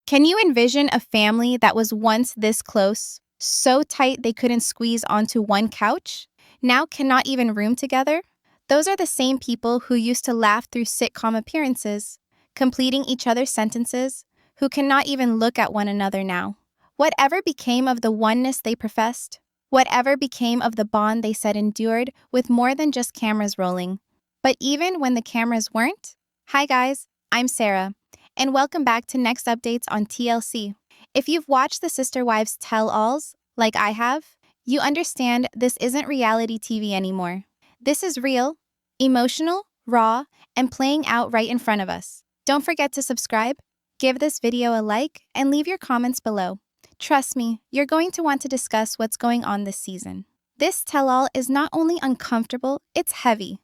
Can you envision a family that was once this close, so tight they couldn't squeeze onto one couch, now cannot even room together? Those are the same people who used to laugh through sitcom appearances, completing each other's sentences, who cannot even look at one another now. Whatever became of the oneness they professed? Whatever became of the bond they said endured with more than just cameras rolling? But even when the cameras weren't? Hi guys, I'm Sarah, and welcome back to Next Updates on TLC. If you've watched the Sister Wives tell-alls, like I have, you understand this isn't reality TV anymore. This is real, emotional, raw, and playing out right in front of us. Don't forget to subscribe, give this video a like, and leave your comments below. Trust me, you're going to want to discuss what's going on this season. This tell-all is not only uncomfortable, it's heavy.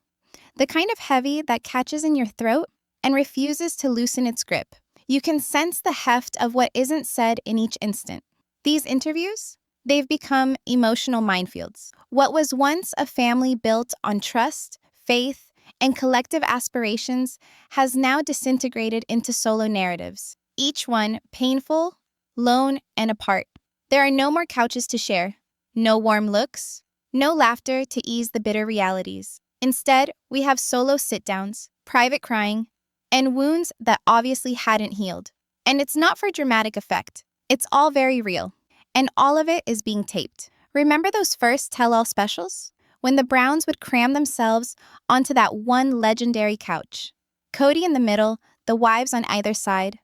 The kind of heavy that catches in your throat and refuses to loosen its grip. You can sense the heft of what isn't said in each instant. These interviews, they've become emotional minefields. What was once a family built on trust, faith, and collective aspirations has now disintegrated into solo narratives, each one painful, lone, and apart. There are no more couches to share, no warm looks, no laughter to ease the bitter realities. Instead, we have solo sit-downs, private crying, and wounds that obviously hadn't healed. And it's not for dramatic effect. It's all very real. And all of it is being taped. Remember those first tell-all specials? When the Browns would cram themselves onto that one legendary couch. Cody in the middle, the wives on either side,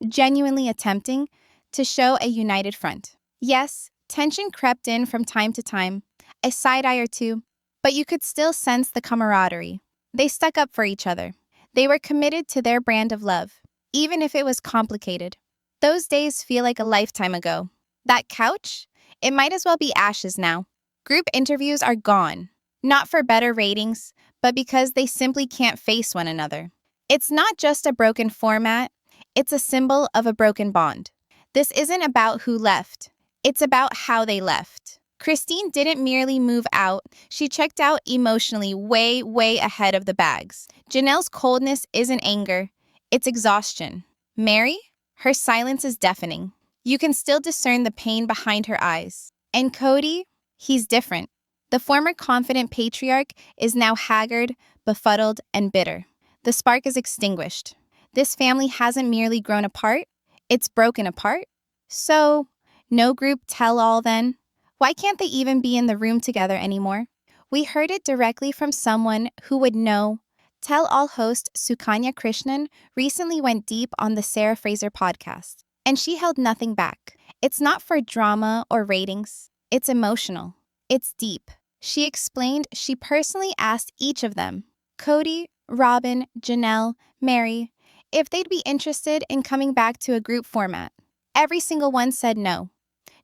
genuinely attempting, to show a united front. Yes, tension crept in from time to time, a side-eye or two, but you could still sense the camaraderie. They stuck up for each other. They were committed to their brand of love, even if it was complicated. Those days feel like a lifetime ago. That couch? It might as well be ashes now. Group interviews are gone. Not for better ratings, but because they simply can't face one another. It's not just a broken format, it's a symbol of a broken bond. This isn't about who left, it's about how they left. Christine didn't merely move out, she checked out emotionally way ahead of the bags. Janelle's coldness isn't anger, it's exhaustion. Meri? Her silence is deafening. You can still discern the pain behind her eyes. And Cody? He's different. The former confident patriarch is now haggard, befuddled, and bitter. The spark is extinguished. This family hasn't merely grown apart, it's broken apart. So, no group tell-all then? Why can't they even be in the room together anymore? We heard it directly from someone who would know. Tell-all host Sukanya Krishnan recently went deep on the Sarah Fraser podcast, and she held nothing back. It's not for drama or ratings. It's emotional. It's deep. She explained she personally asked each of them, Cody, Robin, Janelle, Meri, if they'd be interested in coming back to a group format. Every single one said no.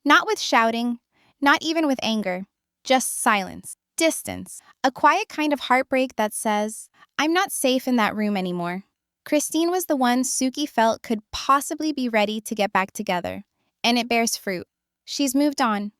Not with shouting, not even with anger, just silence, distance, a quiet kind of heartbreak that says, I'm not safe in that room anymore. Christine was the one Suki felt could possibly be ready to get back together, and it bears fruit. She's moved on.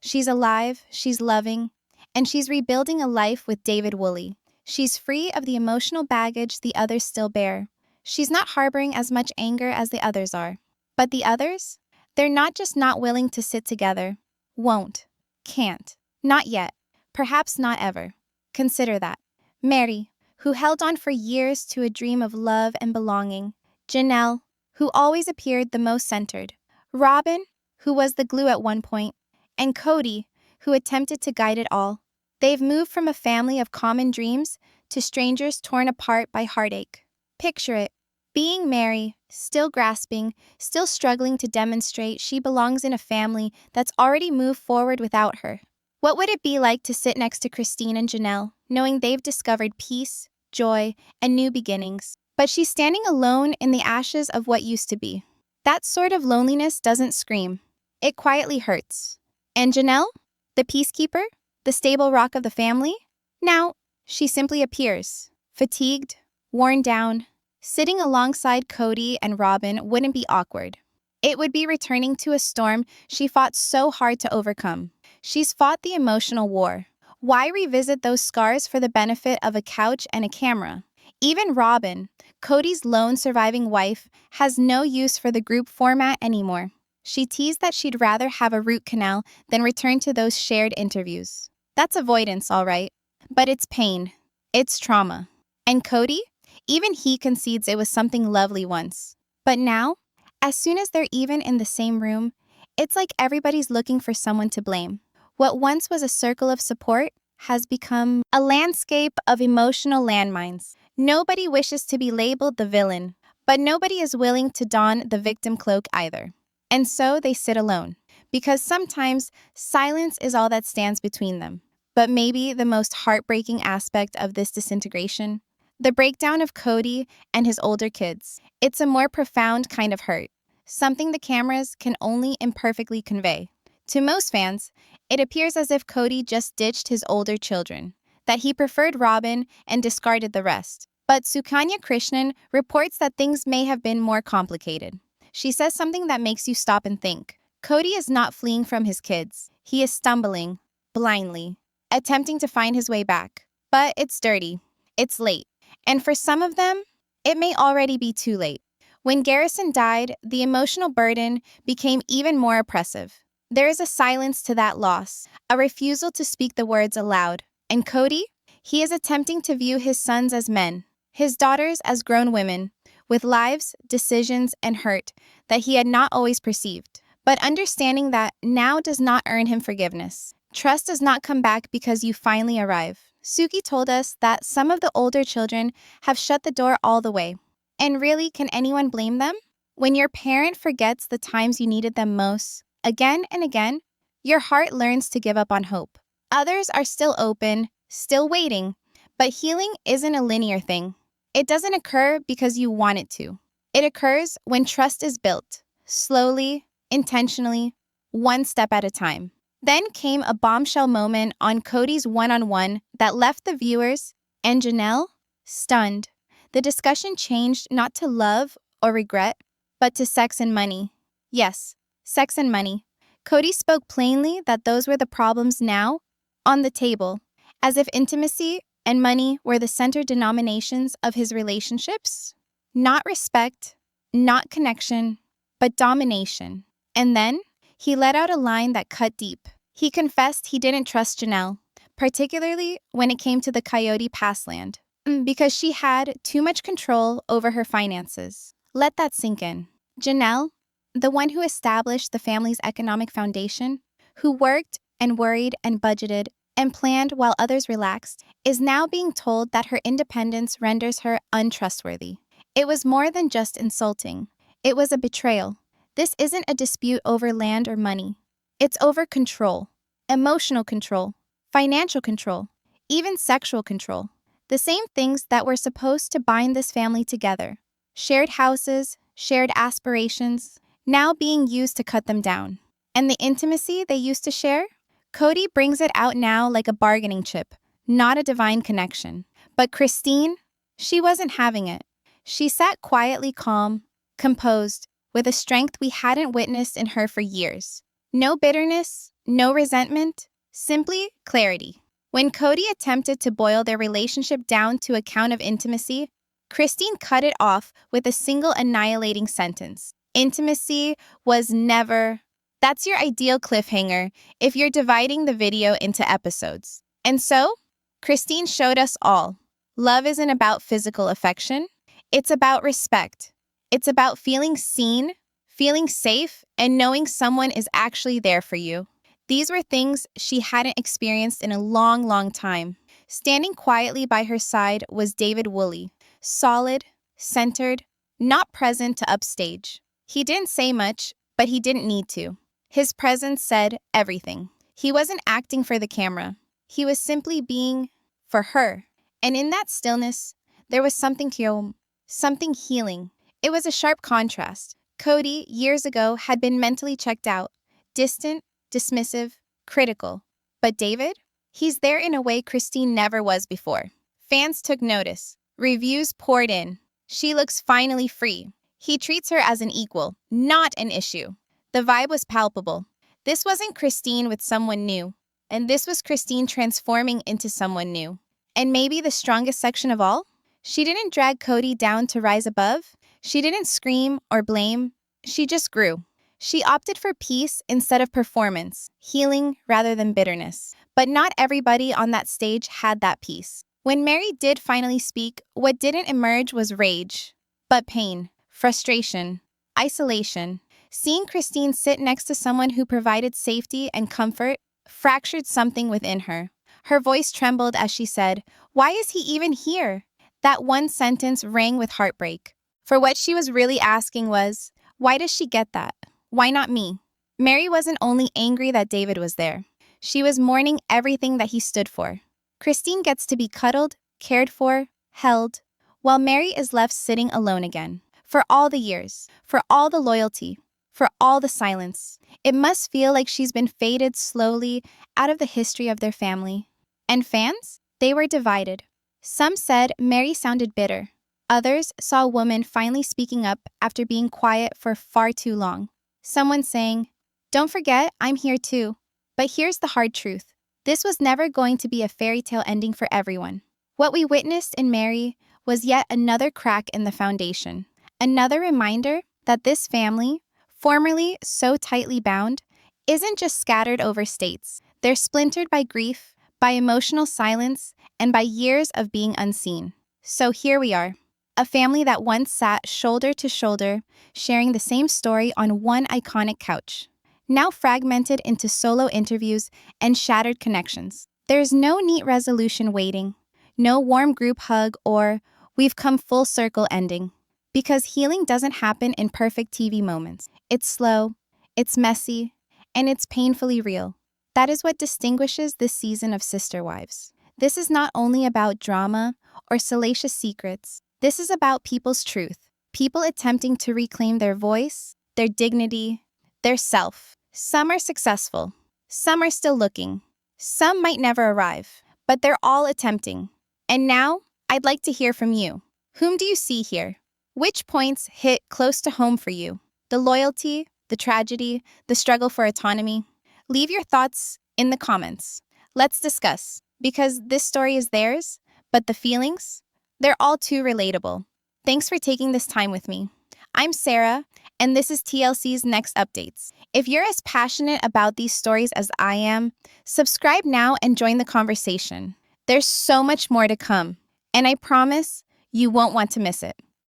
She's alive, she's loving, and she's rebuilding a life with David Woolley. She's free of the emotional baggage the others still bear. She's not harboring as much anger as the others are. But the others? They're not just not willing to sit together. Won't. Can't. Not yet. Perhaps not ever. Consider that. Meri, who held on for years to a dream of love and belonging. Janelle, who always appeared the most centered. Robin, who was the glue at one point. And Cody, who attempted to guide it all. They've moved from a family of common dreams to strangers torn apart by heartache. Picture it. Being Meri, still grasping, still struggling to demonstrate she belongs in a family that's already moved forward without her. What would it be like to sit next to Christine and Janelle, knowing they've discovered peace, joy, and new beginnings? But she's standing alone in the ashes of what used to be. That sort of loneliness doesn't scream. It quietly hurts. And Janelle, the peacekeeper, the stable rock of the family? Now, she simply appears, fatigued, worn down. Sitting alongside Cody and Robin wouldn't be awkward. It would be returning to a storm she fought so hard to overcome. She's fought the emotional war. Why revisit those scars for the benefit of a couch and a camera? Even Robin, Cody's lone surviving wife, has no use for the group format anymore. She teased that she'd rather have a root canal than return to those shared interviews. That's avoidance, all right. But it's pain. It's trauma. And Cody? Even he concedes it was something lovely once. But now, as soon as they're even in the same room, it's like everybody's looking for someone to blame. What once was a circle of support has become a landscape of emotional landmines. Nobody wishes to be labeled the villain, but nobody is willing to don the victim cloak either. And so they sit alone, because sometimes silence is all that stands between them. But maybe the most heartbreaking aspect of this disintegration, the breakdown of Cody and his older kids. It's a more profound kind of hurt, something the cameras can only imperfectly convey. To most fans, it appears as if Cody just ditched his older children, that he preferred Robin and discarded the rest. But Sukanya Krishnan reports that things may have been more complicated. She says something that makes you stop and think. Cody is not fleeing from his kids. He is stumbling, blindly, attempting to find his way back. But it's dirty. It's late. And for some of them, it may already be too late. When Garrison died, the emotional burden became even more oppressive. There is a silence to that loss, a refusal to speak the words aloud. And Cody? He is attempting to view his sons as men, his daughters as grown women, with lives, decisions, and hurt that he had not always perceived. But understanding that now does not earn him forgiveness. Trust does not come back because you finally arrive. Suki told us that some of the older children have shut the door all the way. And really, can anyone blame them? When your parent forgets the times you needed them most, again and again, your heart learns to give up on hope. Others are still open, still waiting, but healing isn't a linear thing. It doesn't occur because you want it to. It occurs when trust is built, slowly, intentionally, one step at a time. Then came a bombshell moment on Cody's one-on-one that left the viewers and Janelle stunned. The discussion changed not to love or regret, but to sex and money. Yes, sex and money. Cody spoke plainly that those were the problems now on the table, as if intimacy and money were the center denominations of his relationships. Not respect, not connection, but domination. And then he let out a line that cut deep. He confessed he didn't trust Janelle, particularly when it came to the Coyote Pass land, because she had too much control over her finances. Let that sink in. Janelle, the one who established the family's economic foundation, who worked and worried and budgeted and planned while others relaxed, is now being told that her independence renders her untrustworthy. It was more than just insulting. It was a betrayal. This isn't a dispute over land or money. It's over control, emotional control, financial control, even sexual control. The same things that were supposed to bind this family together. Shared houses, shared aspirations, now being used to cut them down. And the intimacy they used to share? Cody brings it out now like a bargaining chip, not a divine connection. But Christine, she wasn't having it. She sat quietly calm, composed, with a strength we hadn't witnessed in her for years. No bitterness, no resentment, simply clarity. When Cody attempted to boil their relationship down to a count of intimacy, Christine cut it off with a single annihilating sentence. Intimacy was never. That's your ideal cliffhanger if you're dividing the video into episodes. And so, Christine showed us all. Love isn't about physical affection. It's about respect. It's about feeling seen, feeling safe, and knowing someone is actually there for you. These were things she hadn't experienced in a long, long time. Standing quietly by her side was David Woolley, solid, centered, not present to upstage. He didn't say much, but he didn't need to. His presence said everything. He wasn't acting for the camera. He was simply being for her. And in that stillness, there was something healing. It was a sharp contrast. Cody, years ago, had been mentally checked out, distant, dismissive, critical. But David? He's there in a way Christine never was before. Fans took notice. Reviews poured in. She looks finally free. He treats her as an equal, not an issue. The vibe was palpable. This wasn't Christine with someone new, and this was Christine transforming into someone new. And maybe the strongest section of all? She didn't drag Cody down to rise above. She didn't scream or blame. She just grew. She opted for peace instead of performance, healing rather than bitterness. But not everybody on that stage had that peace. When Meri did finally speak, what didn't emerge was rage, but pain, frustration, isolation. Seeing Christine sit next to someone who provided safety and comfort fractured something within her. Her voice trembled as she said, "Why is he even here?" That one sentence rang with heartbreak. For what she was really asking was, why does she get that? Why not me? Meri wasn't only angry that David was there. She was mourning everything that he stood for. Christine gets to be cuddled, cared for, held, while Meri is left sitting alone again. For all the years, for all the loyalty, for all the silence, it must feel like she's been faded slowly out of the history of their family. And fans? They were divided. Some said Meri sounded bitter. Others saw a woman finally speaking up after being quiet for far too long. Someone saying, "Don't forget, I'm here too." But here's the hard truth. This was never going to be a fairy tale ending for everyone. What we witnessed in Meri was yet another crack in the foundation. Another reminder that this family, formerly so tightly bound, isn't just scattered over states. They're splintered by grief, by emotional silence, and by years of being unseen. So here we are, a family that once sat shoulder to shoulder, sharing the same story on one iconic couch, now fragmented into solo interviews and shattered connections. There's no neat resolution waiting, no warm group hug or "we've come full circle" ending. Because healing doesn't happen in perfect TV moments. It's slow, it's messy, and it's painfully real. That is what distinguishes this season of Sister Wives. This is not only about drama or salacious secrets. This is about people's truth. People attempting to reclaim their voice, their dignity, their self. Some are successful. Some are still looking. Some might never arrive. But they're all attempting. And now, I'd like to hear from you. Whom do you see here? Which points hit close to home for you? The loyalty, the tragedy, the struggle for autonomy? Leave your thoughts in the comments. Let's discuss, because this story is theirs, but the feelings, they're all too relatable. Thanks for taking this time with me. I'm Sarah, and this is TLC's Next Updates. If you're as passionate about these stories as I am, subscribe now and join the conversation. There's so much more to come, and I promise you won't want to miss it.